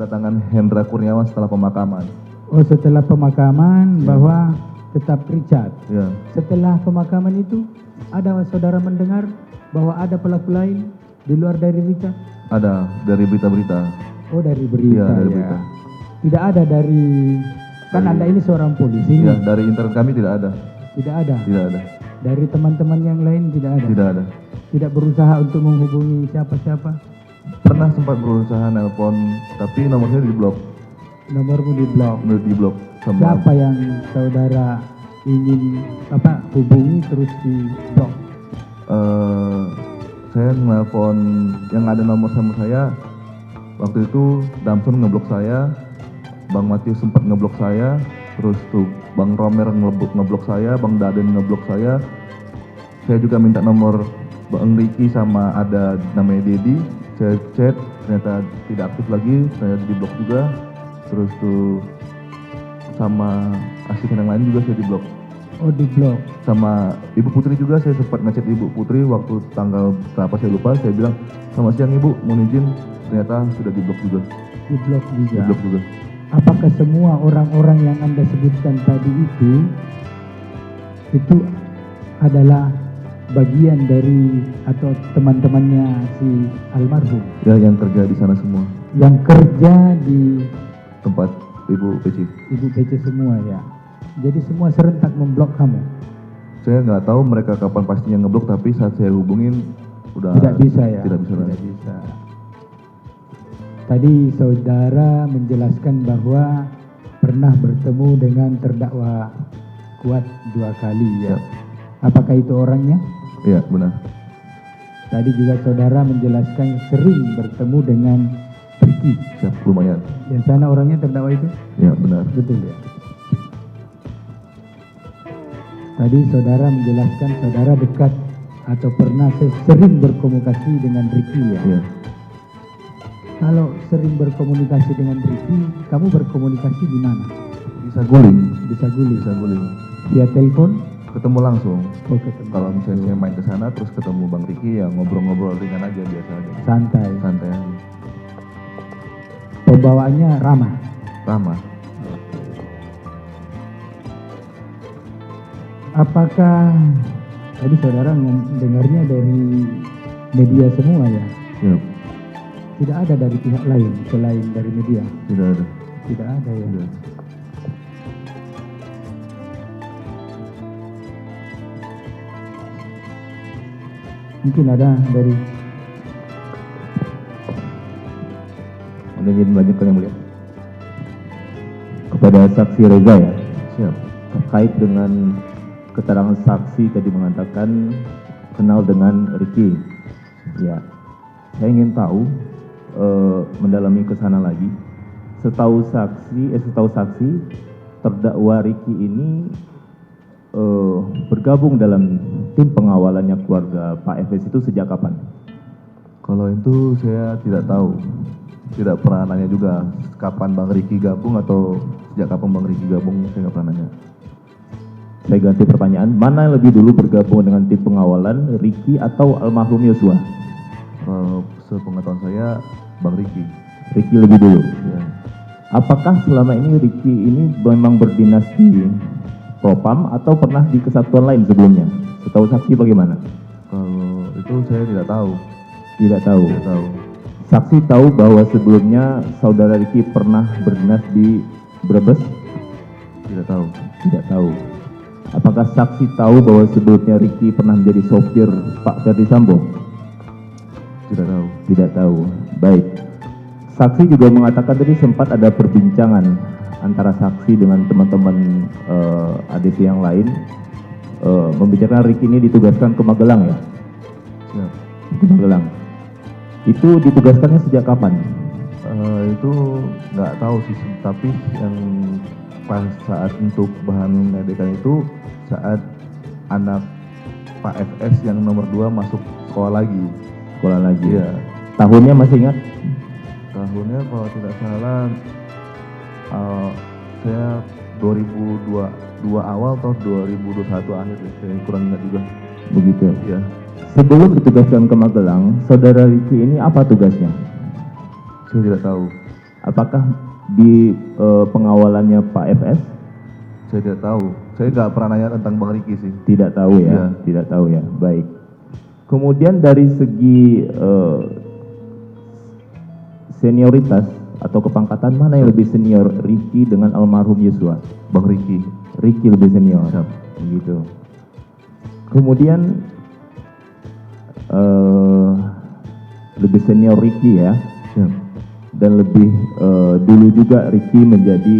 kedatangan Hendra Kurniawan setelah pemakaman. Oh, setelah pemakaman bahwa tetap Richard. Ya, Setelah pemakaman itu, ada saudara mendengar bahwa ada pelaku lain di luar dari Richard? ada dari berita-berita. Oh, dari berita Iya, dari ya. berita. Tidak ada dari, kan Anda ini seorang polisi Ya, nih. dari internet kami tidak ada. Tidak ada. Tidak ada. Dari teman-teman yang lain tidak ada. Tidak ada. Tidak berusaha untuk menghubungi siapa-siapa. Pernah sempat berusaha nelpon, tapi nomornya diblok. Nomormu di blok. Udah diblok sama Siapa yang saudara ingin hubungi terus di blok? saya nelpon yang ada nomor sama saya. Waktu itu Damson ngeblok saya, Bang Matius sempat ngeblok saya, terus tuh Bang Romer ngeblok saya, Bang Daden ngeblok saya. Saya juga minta nomor Bang Ricky sama ada namanya Dedi. Saya chat, ternyata tidak aktif lagi, saya diblok juga. Terus tuh sama asisten yang lain juga saya diblok. Oh, di blok. Sama Ibu Putri juga saya sempat ngechat Ibu Putri waktu tanggal berapa saya lupa. Saya bilang, selamat siang Ibu, mohon izin. Ternyata sudah diblok juga. Di blok juga. Diblok juga. Apakah semua orang-orang yang Anda sebutkan tadi itu adalah bagian dari atau teman-temannya si almarhum Ya, yang kerja di sana semua. yang kerja di Tempat Ibu Peci. Ibu PC semua ya? Jadi semua serentak memblok kamu? Saya nggak tahu mereka kapan pastinya ngeblok, tapi saat saya hubungin udah Tidak bisa ya? Tidak bisa Tidak lagi. bisa. Tadi saudara menjelaskan bahwa pernah bertemu dengan terdakwa Kuat 2 kali ya? Ya. Apakah itu orangnya? Iya, benar. Tadi juga saudara menjelaskan sering bertemu dengan Ricky. Siap, lumayan. Yang sana orangnya terdakwa itu? Ya, benar. Betul ya? Tadi saudara menjelaskan saudara dekat atau pernah sering berkomunikasi dengan Ricky ya? Iya. Kalau sering berkomunikasi dengan Ricky, kamu berkomunikasi di mana? Bisa guling. Di Saguling? Bisa guling. Via telepon? Ketemu langsung. Oh, ketemu. Kalau misalnya saya main ke sana terus ketemu Bang Ricky, ya ngobrol-ngobrol ringan aja, biasa aja. Santai. Santai aja. Pembawaannya ramah. Ramah. Apakah tadi saudara dengarnya dari media semua ya? Ya, Tidak ada dari pihak lain selain dari media? tidak ada. Tidak ada ya? Tidak ada. Mungkin ada dari... Anda ingin melanjutkan yang mulia? Kepada saksi Reza ya, Siap. terkait dengan keterangan saksi tadi mengatakan kenal dengan Ricky. Ya, saya ingin tahu mendalami ke sana lagi. Setahu saksi terdakwa Ricky ini bergabung dalam tim pengawalannya keluarga Pak FS itu sejak kapan? Kalau itu saya tidak tahu. Tidak pernah nanya juga kapan Bang Ricky gabung atau sejak kapan Bang Ricky gabung, saya nggak pernah nanya. Saya ganti pertanyaan, mana yang lebih dulu bergabung dengan tim pengawalan, Ricky atau almarhum Yosua? Sepengetahuan saya Bang Ricky. Ricky lebih dulu. Ya. Apakah selama ini Ricky ini memang berdinas di Propam atau pernah di kesatuan lain sebelumnya? Setahu saksi bagaimana? Kalau itu saya tidak tahu. Tidak tahu. Tidak tahu. Saksi tahu bahwa sebelumnya saudara Ricky pernah berdinas di Brebes? Tidak tahu. Tidak tahu. Apakah saksi tahu bahwa sebelumnya Ricky pernah menjadi sopir Pak Ferdi Sambo? Tidak tahu. Tidak tahu. Baik. Saksi juga mengatakan tadi sempat ada perbincangan antara saksi dengan teman-teman ADC yang lain membicarakan Ricky ini ditugaskan ke Magelang ya? Siap. Ke Magelang. Itu ditugaskannya sejak kapan? Itu nggak tahu sih, tapi yang pas saat untuk bahan menyelidikan itu saat anak Pak FS yang nomor 2 masuk sekolah lagi. Sekolah lagi. Iya. Tahunnya masih ingat? Tahunnya kalau tidak salah saya 2002 awal atau 2021 akhir ya, saya kurang ingat juga. Begitu. Ya, Sebelum ditugaskan ke Magelang, saudara Ricky ini apa tugasnya? saya tidak tahu. Apakah di pengawalannya Pak FS? Saya tidak tahu. Saya nggak pernah nanya tentang Bang Riki sih. Tidak tahu ya, Iya. tidak tahu ya. Baik. Kemudian dari segi senioritas atau kepangkatan, mana yang lebih senior, Ricky dengan almarhum Yosua? Bang Riki. Ricky lebih senior. Siap. Begitu. Kemudian lebih senior Ricky ya. Siap. Dan lebih dulu juga Ricky menjadi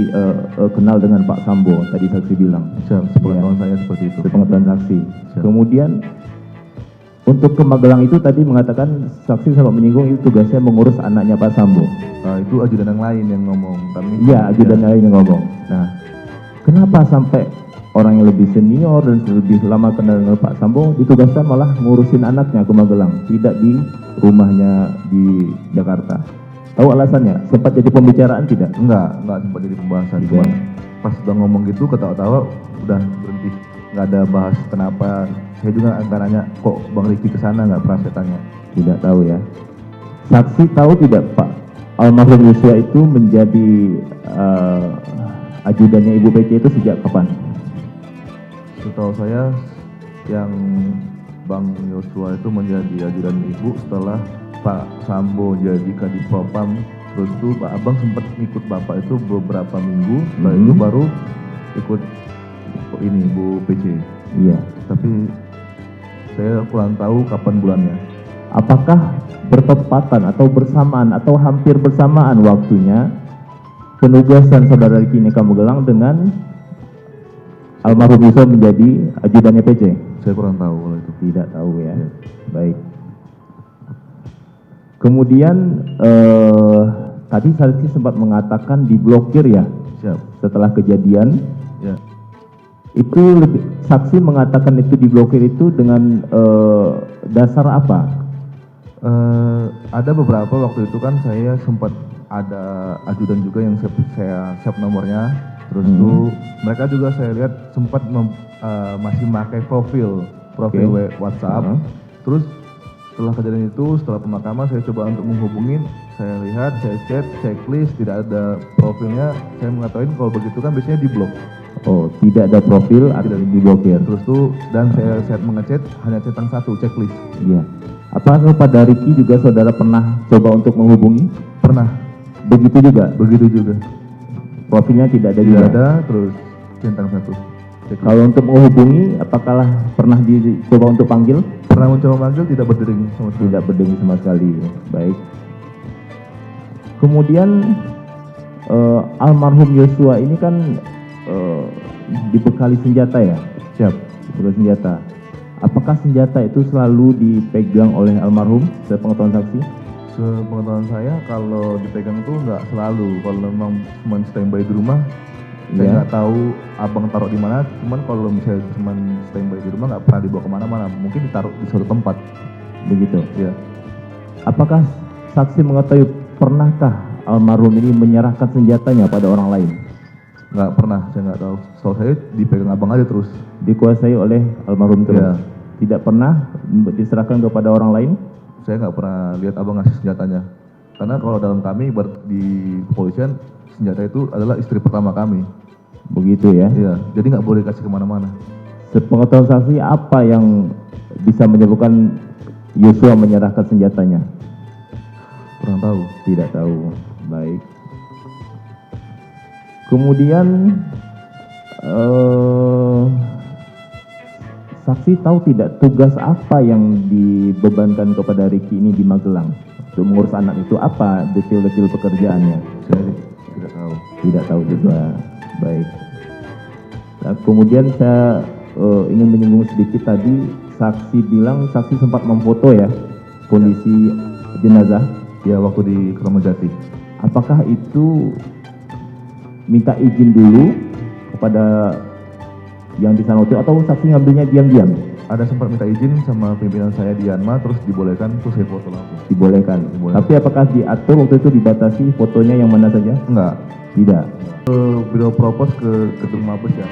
kenal dengan Pak Sambo, tadi saksi bilang. Siap. Sepengetahuan saya seperti itu. Sepengetahuan saksi. Siap. Kemudian untuk ke Magelang itu tadi mengatakan saksi sempat menyinggung itu tugasnya mengurus anaknya Pak Sambo. Itu ajudan yang lain yang ngomong. Kami. Iya, ajudan lain yang ngomong. Nah, kenapa sampai orang yang lebih senior dan lebih lama kenal dengan Pak Sambo ditugaskan malah ngurusin anaknya ke Magelang, tidak di rumahnya di Jakarta? Tahu alasannya? Sempat jadi pembicaraan tidak? Enggak sempat jadi pembahasan. Tidak. Cuman pas udah ngomong gitu ketawa-tawa udah berhenti. Nggak ada bahas kenapa. Saya juga nggak nanya kok Bang Riki kesana, nggak pernah saya tanya. Tidak tahu ya. Saksi tahu tidak Pak, almarhum Yosua itu menjadi ajudannya Ibu PC itu sejak kapan? Setahu saya yang Bang Yosua itu menjadi ajudan ibu setelah Pak Sambo jadi Kadif Propam. Terus itu Pak Abang sempat ikut Bapak itu beberapa minggu. Setelah itu baru ikut ini Bu PC. Iya. Tapi saya kurang tahu kapan bulannya. Apakah bertepatan atau bersamaan atau hampir bersamaan waktunya penugasan saudara Riki Neka Magelang dengan almarhum Yosua menjadi ajudannya PC? Saya kurang tahu kalau itu. Tidak tahu ya. Iya. Baik. Kemudian tadi saksi sempat mengatakan diblokir ya Siap. setelah kejadian. Ya. Itu saksi mengatakan itu diblokir itu dengan dasar apa? Ada beberapa waktu itu kan saya sempat ada ajudan juga yang saya save nomornya. Terus itu mereka juga saya lihat sempat masih memakai profil Oke. WhatsApp. Terus setelah kejadian itu, setelah pemakaman saya coba untuk menghubungin, saya lihat, saya chat, checklist, tidak ada profilnya. Saya mengatakan kalau begitu kan biasanya diblok. Oh, tidak ada profil atau diblokir. Terus tuh dan saya mengechat hanya centang satu checklist. Iya. Apakah pada Riki juga saudara pernah coba untuk menghubungi? Pernah. Begitu juga. Begitu juga. Profilnya tidak ada Tidak juga. ada, terus centang satu. Checklist. Kalau untuk menghubungi, apakah pernah dicoba untuk panggil? Pernah mencoba manggil tidak berdering sama sekali. Tidak berdengung sama sekali. Baik. Kemudian almarhum Yosua ini kan dibekali senjata ya? Siap. Dibekali senjata. Apakah senjata itu selalu dipegang oleh almarhum? Sepengetahuan saksi? Sepengetahuan saya kalau dipegang tuh nggak selalu. Kalau memang cuma standby di rumah, saya Iya. nggak tahu abang taruh di mana. Cuman kalau misalnya cuma standby di rumah nggak pernah dibawa kemana-mana. Mungkin ditaruh di suatu tempat. Begitu. Ya. Apakah saksi mengetahui pernahkah almarhum ini menyerahkan senjatanya pada orang lain? Nggak pernah. Saya nggak tahu. Soal saya dipegang abang aja terus. Dikuasai oleh almarhum terus? Iya. Tidak pernah diserahkan kepada orang lain? Saya nggak pernah lihat abang ngasih senjatanya. Karena kalau dalam kami di kepolisian senjata itu adalah istri pertama kami. Begitu ya? Iya. Jadi nggak boleh kasih kemana-mana. Sepengetahuan saksi apa yang bisa menyebabkan Yosua menyerahkan senjatanya? Kurang tahu. Tidak tahu. Baik. Kemudian saksi tahu tidak tugas apa yang dibebankan kepada Riki ini di Magelang untuk mengurus anak itu? Apa detail-detail pekerjaannya? Saya tidak tahu. Tidak tahu juga. Baik. Nah, kemudian saya ingin menyinggung sedikit tadi, saksi bilang saksi sempat memfoto ya kondisi jenazah. Ya, waktu di Kramajati. Apakah itu minta izin dulu kepada yang di sana atau saksi ngambilnya diam-diam? Ada sempat minta izin sama pimpinan saya di Yanma, terus dibolehkan, terus saya foto langsung. Dibolehkan. Dibolehkan. Tapi apakah diatur waktu itu dibatasi fotonya yang mana saja? Enggak. Tidak. Beliau propose ke Gedung Mabes ya.